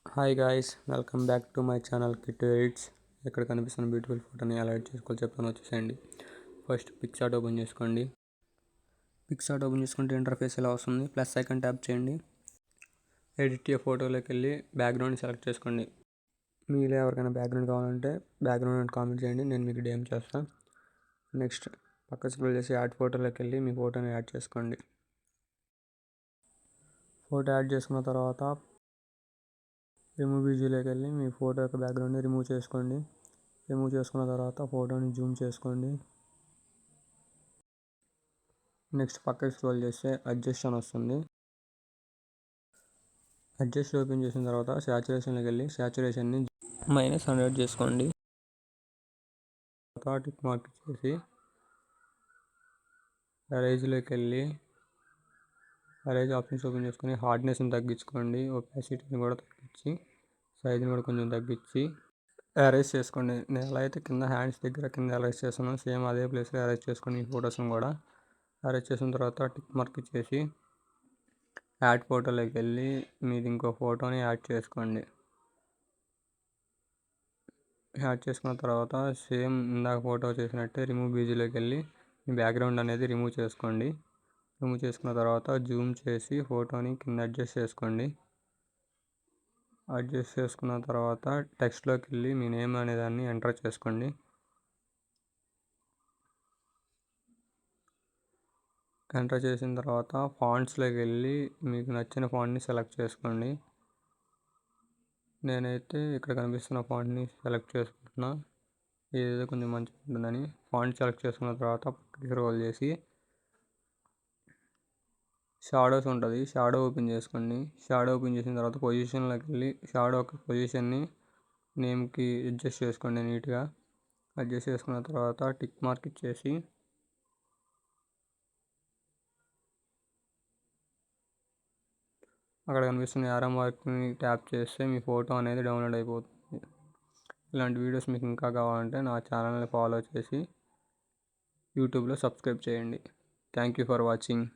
Hi guys, welcome back to my channel kit edits. ఇక్కడ కనిపిస్తున్న beautiful ఫోటోని ఎలా ఎడిట్ చేసుకోవాలో చెప్తాను, వచ్చేసేయండి. ఫస్ట్ పిక్సార్ట్ ఓపెన్ చేసుకోండి. పిక్సార్ట్ ఓపెన్ చేసుకుంటే ఇంటర్ఫేస్ ఎలా వస్తుంది. ప్లస్ ఐకాన్ ట్యాప్ చేయండి. ఎడిట్ ఏ ఫోటోలోకి వెళ్ళి బ్యాక్గ్రౌండ్ సెలెక్ట్ చేసుకోండి. మీలో ఎవరికైనా బ్యాక్గ్రౌండ్ కావాలంటే బ్యాక్గ్రౌండ్ కామెంట్ చేయండి, నేను మీకు డిఎం చేస్తాను. నెక్స్ట్ పక్క స్క్రోల్ చేసి యాడ్ ఫోటోలోకి వెళ్ళి మీ ఫోటోని యాడ్ చేసుకోండి. ఫోటో యాడ్ చేసుకున్న తర్వాత రిమూవ్ విజువల్లోకి వెళ్ళి మీ ఫోటో యొక్క బ్యాక్గ్రౌండ్ని రిమూవ్ చేసుకోండి. రిమూవ్ చేసుకున్న తర్వాత ఫోటోని జూమ్ చేసుకోండి. నెక్స్ట్ పక్కకి స్క్రోల్ చేస్తే అడ్జస్ట్ అని వస్తుంది. అడ్జస్ట్ ఓపెన్ చేసిన తర్వాత సాచురేషన్లోకి వెళ్ళి సాచురేషన్ని -100 చేసుకోండి. తర్వాత టిక్ మార్క్ చేసి ఎరేజ్లోకి వెళ్ళి ఎరేజ్ ఆప్షన్స్ ఓపెన్ చేసుకొని హార్డ్నెస్ని తగ్గించుకోండి. ఒపాసిటీని కూడా తగ్గించి సైజ్ని కూడా కొంచెం తగ్గించి ఎరేజ్ చేసుకోండి. నేను ఎలా అయితే కింద హ్యాండ్స్ దగ్గర కింద ఎరేజ్ చేస్తున్నాను, సేమ్ అదే ప్లేస్లో ఎరేజ్ చేసుకోండి. ఈ ఫొటోస్ని కూడా ఎరేజ్ చేసిన తర్వాత టిక్ మార్క్ చేసి యాడ్ ఫోటోలోకి వెళ్ళి మీది ఇంకో ఫోటోని యాడ్ చేసుకోండి. యాడ్ చేసుకున్న తర్వాత సేమ్ ఇందాక ఫోటో చేసినట్టే రిమూవ్ బీజీలోకి వెళ్ళి మీ బ్యాక్గ్రౌండ్ అనేది రిమూవ్ చేసుకోండి. రిమూవ్ చేసుకున్న తర్వాత జూమ్ చేసి ఫోటోని కింద అడ్జస్ట్ చేసుకోండి. అడ్జస్ట్ చేసుకున్న తర్వాత టెక్స్ట్లోకి వెళ్ళి మీ నేమ్ అనేదాన్ని ఎంటర్ చేసుకోండి. ఎంటర్ చేసిన తర్వాత ఫాంట్స్లోకి వెళ్ళి మీకు నచ్చిన ఫాంట్ని సెలెక్ట్ చేసుకోండి. నేనైతే ఇక్కడ కనిపిస్తున్న ఫాంట్ని సెలెక్ట్ చేసుకుంటున్నా, ఏదైతే కొంచెం మంచిగా ఉంటుందని. ఫాంట్ సెలెక్ట్ చేసుకున్న తర్వాత పక్కకి స్క్రోల్ చేసి షాడోస్ ఉంటుంది, షాడో ఓపెన్ చేసుకోండి. షాడో ఓపెన్ చేసిన తర్వాత పొజిషన్లోకి వెళ్ళి షాడో యొక్క పొజిషన్ని నేమ్కి అడ్జస్ట్ చేసుకోండి. నీట్గా అడ్జస్ట్ చేసుకున్న తర్వాత టిక్ మార్క్ ఇచ్చేసి అక్కడ కనిపిస్తున్న యారో మార్క్ని ట్యాప్ చేస్తే మీ ఫోటో అనేది డౌన్లోడ్ అయిపోతుంది. ఇలాంటి వీడియోస్ మీకు ఇంకా కావాలంటే నా ఛానల్ని ఫాలో చేసి యూట్యూబ్లో సబ్స్క్రైబ్ చేయండి. Thank you for watching.